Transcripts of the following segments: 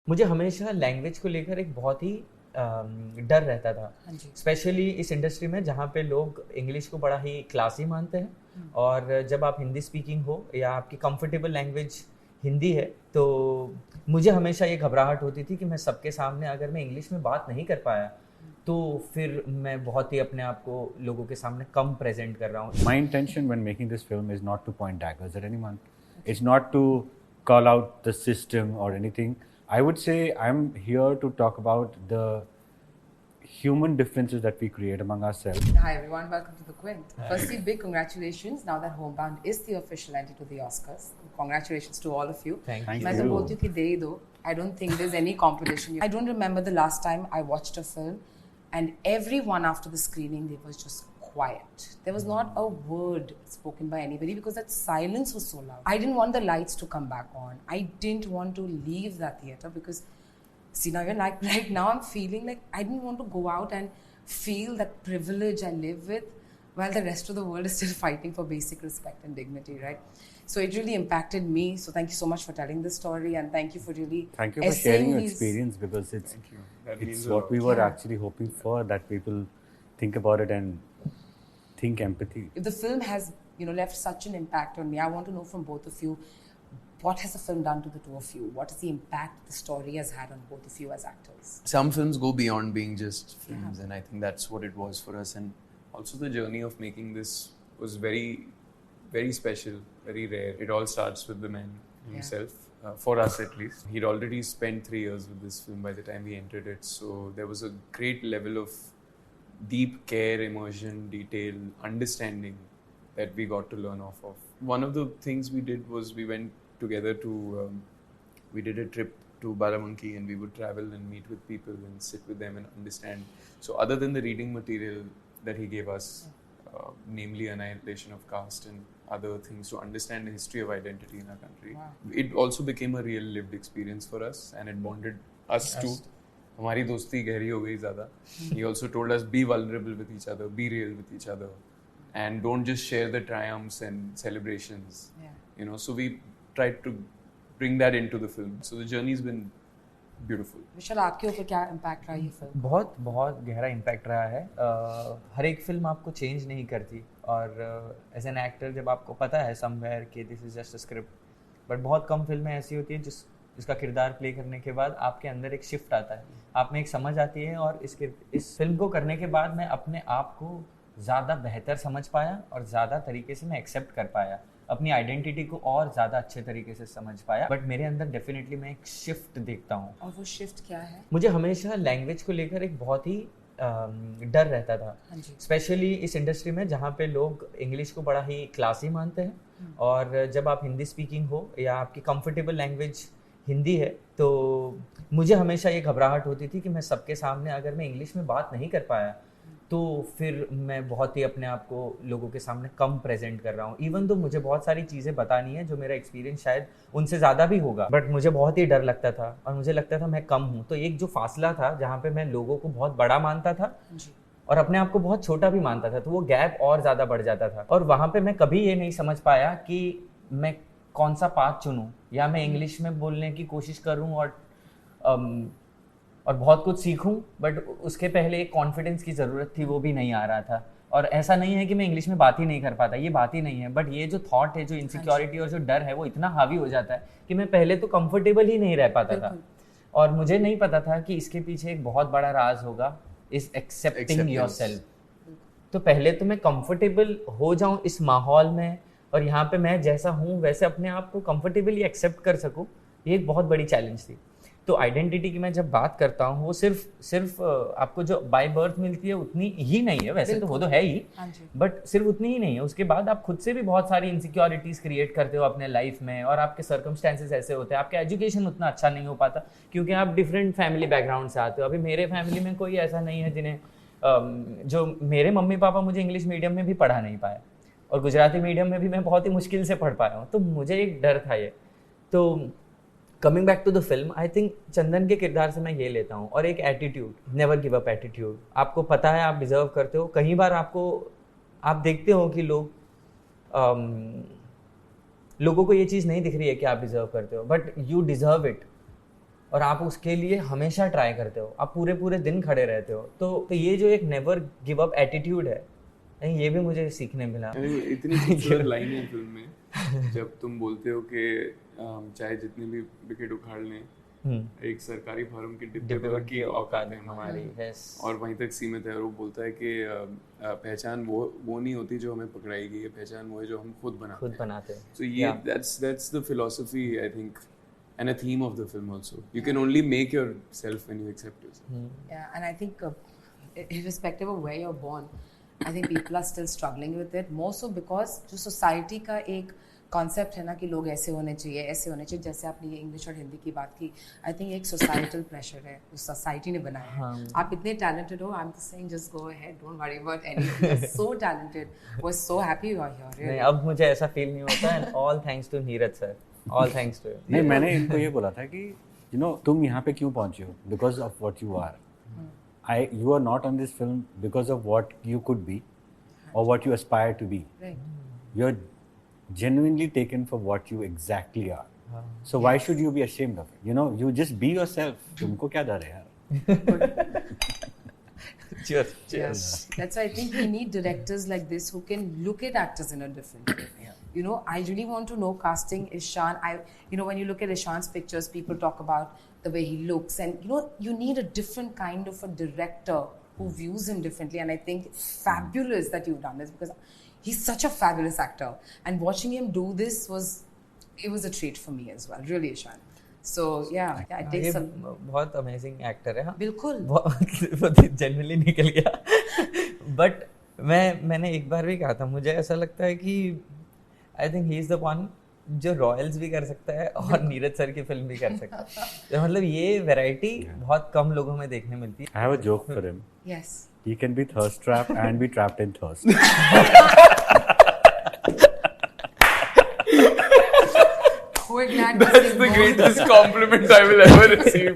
मुझे हमेशा लैंग्वेज को लेकर एक बहुत ही डर रहता था, स्पेशली इस इंडस्ट्री में जहाँ पे लोग इंग्लिश को बड़ा ही क्लासी मानते हैं और जब आप हिंदी स्पीकिंग हो या आपकी कंफर्टेबल लैंग्वेज हिंदी है तो मुझे हमेशा ये घबराहट होती थी कि मैं सबके सामने अगर मैं इंग्लिश में बात नहीं कर पाया तो फिर मैं बहुत ही अपने आप को लोगों के सामने कम प्रेजेंट कर रहा हूँ. My intention when making this film is not to point daggers at anyone. It's not to call out the system or anything. I would say I'm here to talk about the human differences that we create among ourselves. Hi everyone, welcome to the Quint. Firstly, big congratulations now that Homebound is the official entry to the Oscars. Congratulations to all of you. Thank you. मैं तो बोलती हूँ कि दे ही दो. I don't think there's any competition. I don't remember the last time I watched a film and everyone after the screening they was just quiet. There was not a word spoken by anybody because that silence was so loud. I didn't want the lights to come back on. I didn't want to leave that theatre because see now you're like right now I'm feeling like I didn't want to go out and feel that privilege I live with while the rest of the world is still fighting for basic respect and dignity, right? So it really impacted me. So thank you so much for telling this story and thank you for really Thank you for sharing your experience because it's what we were actually hoping for, that people think about it and think empathy. If the film has left such an impact on me, I want to know from both of you, what has the film done to the two of you? What is the impact the story has had on both of you as actors? Some films go beyond being just films, and I think that's what it was for us. And also the journey of making this was very, very special, very rare. It all starts with the man himself, for us at least. He'd already spent 3 years with this film by the time we entered it, so there was a great level of deep care, immersion, detail, understanding that we got to learn off of. One of the things we did was we went together to, we did a trip to Barabanki and we would travel and meet with people and sit with them and understand. So other than the reading material that he gave us, namely Annihilation of Caste and other things to understand the history of identity in our country, it also became a real lived experience for us and it bonded us too. हमारी दोस्ती गहरी हो गई ज़्यादा. He also told us be vulnerable with each other, be real with each other, and don't just share the triumphs and celebrations. So we tried to bring that into the film. So the journey's been beautiful. विशाल, आपके ऊपर क्या impact रहा ये film? बहुत बहुत गहरा impact रहा है. हर एक फिल्म आपको change नहीं करती और as an actor जब आपको पता है somewhere कि this is just a script, but बहुत कम फिल्में ऐसी होती हैं जिसका किरदार प्ले करने के बाद आपके अंदर एक शिफ्ट आता है, आप में एक समझ आती है और इस फिल्म को करने के बाद मैं अपने आप को ज़्यादा बेहतर समझ पाया और ज़्यादा तरीके से मैं एक्सेप्ट कर पाया, अपनी आइडेंटिटी को और ज़्यादा अच्छे तरीके से समझ पाया. बट मेरे अंदर डेफिनेटली मैं एक शिफ्ट देखता हूँ. और वो शिफ्ट क्या है? मुझे हमेशा लैंग्वेज को लेकर एक बहुत ही डर रहता था, स्पेशली इस इंडस्ट्री में जहाँ पे लोग इंग्लिश को बड़ा ही क्लासी मानते हैं और जब आप हिंदी स्पीकिंग हो या आपकी कंफर्टेबल लैंग्वेज हिंदी है तो मुझे हमेशा ये घबराहट होती थी कि मैं सबके सामने अगर मैं इंग्लिश में बात नहीं कर पाया तो फिर मैं बहुत ही अपने आप को लोगों के सामने कम प्रेजेंट कर रहा हूँ. इवन तो मुझे बहुत सारी चीज़ें बतानी है जो मेरा एक्सपीरियंस शायद उनसे ज़्यादा भी होगा, बट मुझे बहुत ही डर लगता था और मुझे लगता था मैं कम हूँ. तो एक जो फासला था जहाँ पे मैं लोगों को बहुत बड़ा मानता था और अपने आप को बहुत छोटा भी मानता था, तो वो गैप और ज़्यादा बढ़ जाता था और वहाँ पर मैं कभी ये नहीं समझ पाया कि मैं कौन सा पाथ चुनूँ, या मैं इंग्लिश में बोलने की कोशिश करूँ और बहुत कुछ सीखूं, बट उसके पहले एक कॉन्फिडेंस की ज़रूरत थी, वो भी नहीं आ रहा था. और ऐसा नहीं है कि मैं इंग्लिश में बात ही नहीं कर पाता, ये बात ही नहीं है, बट ये जो थॉट है, जो इनसिक्योरिटी और जो डर है वो इतना हावी हो जाता है कि मैं पहले तो कंफर्टेबल ही नहीं रह पाता था और मुझे नहीं पता था कि इसके पीछे एक बहुत बड़ा राज होगा, इस एक्सेप्टिंग योरसेल्फ. तो पहले तो मैं कंफर्टेबल हो जाऊँ इस माहौल में और यहाँ पे मैं जैसा हूँ वैसे अपने आप को कंफर्टेबली एक्सेप्ट कर सकूँ, ये एक बहुत बड़ी चैलेंज थी. तो आइडेंटिटी की मैं जब बात करता हूँ वो सिर्फ आपको जो बाय बर्थ मिलती है उतनी ही नहीं है, वैसे तो वो तो है ही, बट सिर्फ उतनी ही नहीं है. उसके बाद आप खुद से भी बहुत सारी इनसिक्योरिटीज़ क्रिएट करते हो अपने लाइफ में और आपके सर्कमस्टेंसेस ऐसे होते हैं, आपका एजुकेशन उतना अच्छा नहीं हो पाता क्योंकि आप डिफरेंट फैमिली बैकग्राउंड से आते हो. अभी मेरे फैमिली में कोई ऐसा नहीं है जिन्हें जो मेरे मम्मी पापा मुझे इंग्लिश मीडियम में भी पढ़ा नहीं पाए और गुजराती मीडियम में भी मैं बहुत ही मुश्किल से पढ़ पाया हूँ, तो मुझे एक डर था ये. तो coming back to the film, I think Chandan के किरदार से मैं ये लेता हूँ और एक attitude, never give up attitude. आपको पता है आप डिजर्व करते हो. कई बार आप देखते हो कि लोगों को ये चीज़ नहीं दिख रही है कि आप डिजर्व करते हो, बट यू डिजर्व इट. और आप उसके लिए हमेशा ट्राई करते हो, आप पूरे पूरे दिन खड़े रहते हो, तो ये जो एक नेवर गिव अप एटीट्यूड है, ये भी मुझे सीखने मिला। इतनी खूबसूरत लाइन है फिल्म में जब तुम बोलते हो कि चाहे जितनी भी विकेट उखाड़ लें, एक सरकारी फर्म के डिब्बे भर की औकात है हमारी, और वहीं तक सीमित है। और वो बोलता है कि पहचान वो नहीं होती जो हमें पकड़ाएगी, ये पहचान वो है जो हम खुद बनाते हैं। So ये that's the philosophy, I think, and a theme of the film also. You can only make yourself when you accept yourself. Yeah, and I think irrespective of where you're born, I think people are still struggling with it, more so because जो society का एक concept है ना कि लोग ऐसे होने चाहिए, ऐसे होने चाहिए, जैसे आपने ये इंग्लिश और हिंदी की बात की, आई थिंक एक सोसाइटल प्रेशर है जो सोसाइटी ने बनाया है। आप इतने टैलेंटेड हो, I am just saying just go ahead, don't worry about anything, you are so talented, we are so happy you are here. नहीं, अब मुझे ऐसा फील नहीं होता, and all thanks to Neeraj sir, all thanks to. नहीं, मैंने इनको ये बोला था कि यू नो तुम यहाँ पे क्यों पहुंचे हो, because of what you are. You are not on this film because of what you could be or what you aspire to be. Right. You're genuinely taken for what you exactly are. So why should you be ashamed of it? You know, you just be yourself. तुमको क्या डर है यार? Cheers. Yes. That's why I think we need directors like this who can look at actors in a different way. You know, I really want to know casting Ishan. When you look at Ishan's pictures, people talk about the way he looks, and you need a different kind of a director who views him differently. And I think it's fabulous that you've done this, because he's such a fabulous actor, and watching him do this was a treat for me as well, really, Ishan. So yeah, it takes some. बहुत amazing actor है। हाँ, बिल्कुल बहुत genuinely निकल गया। But मैंने एक बार भी कहा था, मुझे ऐसा लगता है कि I think he is the one जो रॉयल्स भी कर सकता है और नीरज सर की फिल्म भी कर सकता है। तो मतलब ये वैरायटी बहुत कम लोगों में देखने मिलती है। I have a joke for him. yes. He can be thirst trapped and be trapped in thirst. We're glad That's the greatest compliment I will ever receive.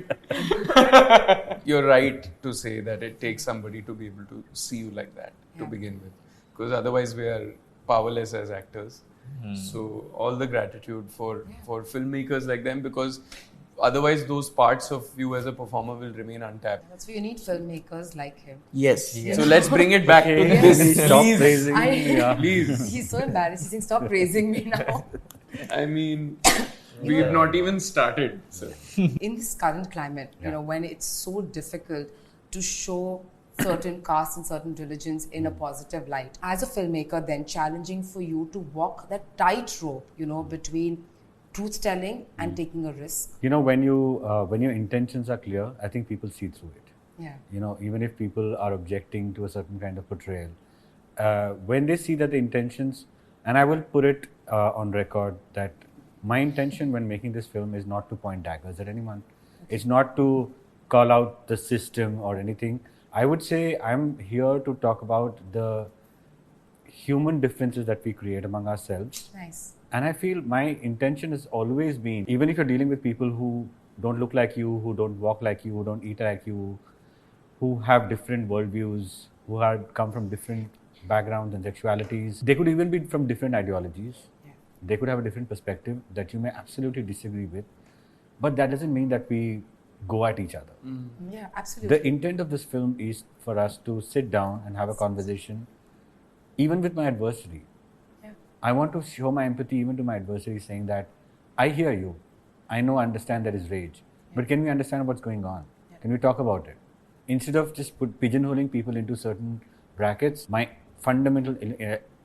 You're right to say that it takes somebody to be able to see you like that to begin with, because otherwise we are powerless as actors. So all the gratitude for filmmakers like them, because otherwise those parts of you as a performer will remain untapped. That's why you need filmmakers like him. Yes. So let's bring it back to this. Stop praising me. Please. He's so embarrassed. He's saying, stop praising me now. I mean, we've not even started. So. In this current climate, when it's so difficult to show certain caste and certain religions in a positive light, as a filmmaker, then challenging for you to walk that tightrope, between truth telling and taking a risk. When your intentions are clear, I think people see through it. Yeah. Even if people are objecting to a certain kind of portrayal, when they see that the intentions, and I will put it on record that my intention when making this film is not to point daggers at anyone. It's not to call out the system or anything. I would say I'm here to talk about the human differences that we create among ourselves. Nice. And I feel my intention has always been, even if you're dealing with people who don't look like you, who don't walk like you, who don't eat like you, who have different worldviews, who have come from different backgrounds and sexualities, they could even be from different ideologies. Yeah. They could have a different perspective that you may absolutely disagree with, but that doesn't mean that we go at each other. Yeah, absolutely. The intent of this film is for us to sit down and have a conversation, even with my adversary. Yeah. I want to show my empathy even to my adversary, saying that I hear you, I know, understand there is rage, but can we understand what's going on? Can we talk about it? Instead of just pigeonholing people into certain brackets, my fundamental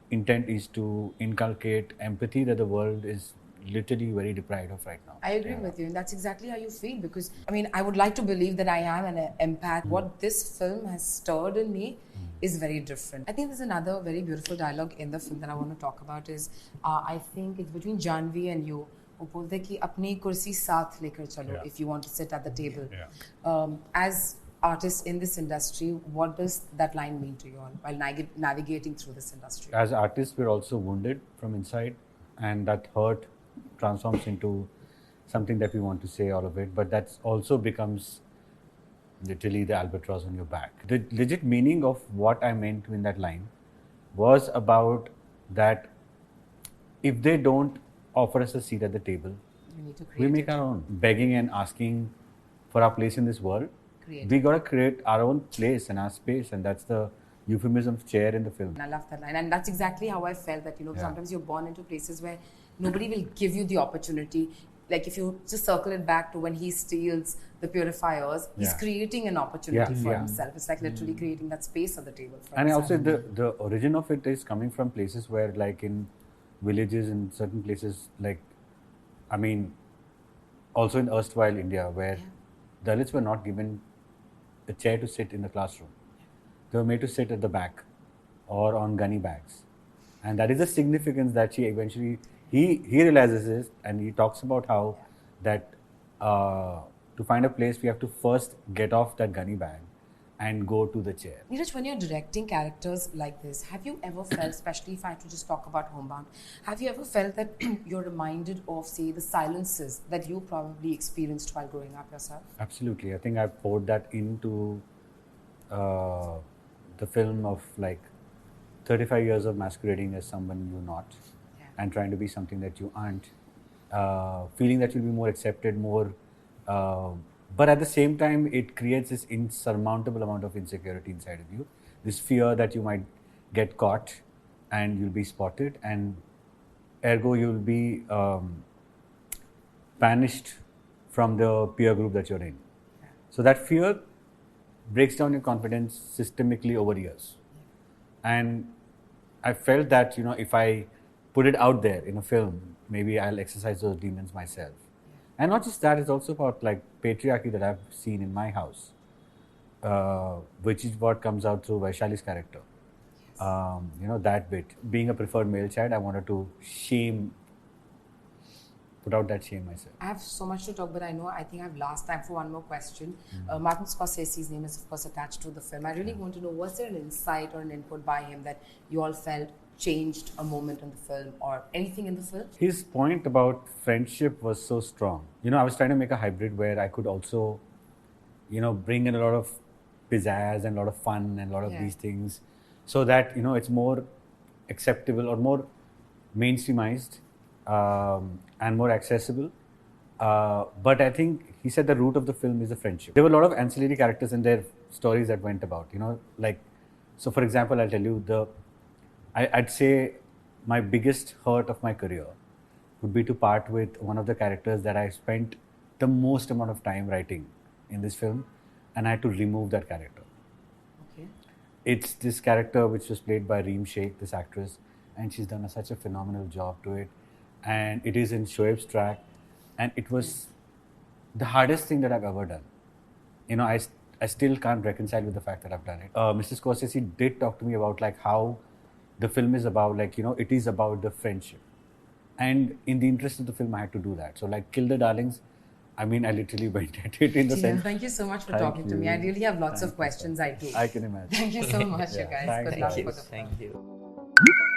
intent is to inculcate empathy that the world is literally very deprived of right now. I agree with you, and that's exactly how you feel, because I would like to believe that I am an empath. What this film has stirred in me is very different. I think there's another very beautiful dialogue in the film that I want to talk about. Is I think it's between Jahnvi and you. वो बोलते हैं कि अपनी कुर्सी साथ लेकर चलो if you want to sit at the table. As artists in this industry, what does that line mean to you all while navigating through this industry? As artists, we're also wounded from inside, and that hurt transforms into something that we want to say, all of it, but that also becomes literally the albatross on your back. The legit meaning of what I meant in that line was about that if they don't offer us a seat at the table, We need to we create make our own. Begging and asking for our place in this world. We got to create our own place and our space, and that's the euphemism of chair in the film. And I love that line, and that's exactly how I felt that, sometimes you're born into places where nobody will give you the opportunity. Like if you just circle it back to when he steals the purifiers, he's creating an opportunity for himself. It's like literally creating that space at the table for himself. And also the origin of it is coming from places where, like in villages, in certain places, like, I mean, also in erstwhile India, where Dalits were not given a chair to sit in the classroom. They were made to sit at the back or on gunny bags. And that is the significance that she eventually, he realizes this, and he talks about how that to find a place, we have to first get off that gunny bag and go to the chair. Neeraj, when you're directing characters like this, have you ever felt, especially if I had to just talk about Homebound, have you ever felt that you're reminded of, say, the silences that you probably experienced while growing up yourself? Absolutely. I think I poured that into the film of like 35 years of masquerading as someone you're not and trying to be something that you aren't, feeling that you'll be more accepted, more... but at the same time, it creates this insurmountable amount of insecurity inside of you. This fear that you might get caught and you'll be spotted, and ergo you'll be banished from the peer group that you're in. So that fear breaks down your confidence systemically over years. And I felt that, if I put it out there in a film, maybe I'll exercise those demons myself. And not just that, it's also about like patriarchy that I've seen in my house, which is what comes out through Vaishali's character. That bit. Being a preferred male child, I wanted to put out that shame myself. I have so much to talk, but I think I have last time for one more question. Martin Scorsese's name is, of course, attached to the film. I really want to know, was there an insight or an input by him that you all felt changed a moment in the film or anything in the film? His point about friendship was so strong. I was trying to make a hybrid where I could also, bring in a lot of pizzazz and a lot of fun and a lot of these things, so that, it's more acceptable or more mainstreamized and more accessible. But I think he said the root of the film is the friendship. There were a lot of ancillary characters in their stories that went about, so for example, I'll tell you I'd say my biggest hurt of my career would be to part with one of the characters that I spent the most amount of time writing in this film, and I had to remove that character. Okay. It's this character which was played by Reem Sheikh, this actress, and she's done such a phenomenal job to it. And it is in Shoaib's track, and it was the hardest thing that I've ever done. I still can't reconcile with the fact that I've done it. Mr. Scorsese did talk to me about like how the film is about, it is about the friendship. And in the interest of the film, I had to do that. So like Kill the Darlings, I literally went at it in the sense. Thank you so much for talking to me. I really have lots of questions. I do. I can imagine. Thank you so much, you guys. Good luck for the film. Thank you.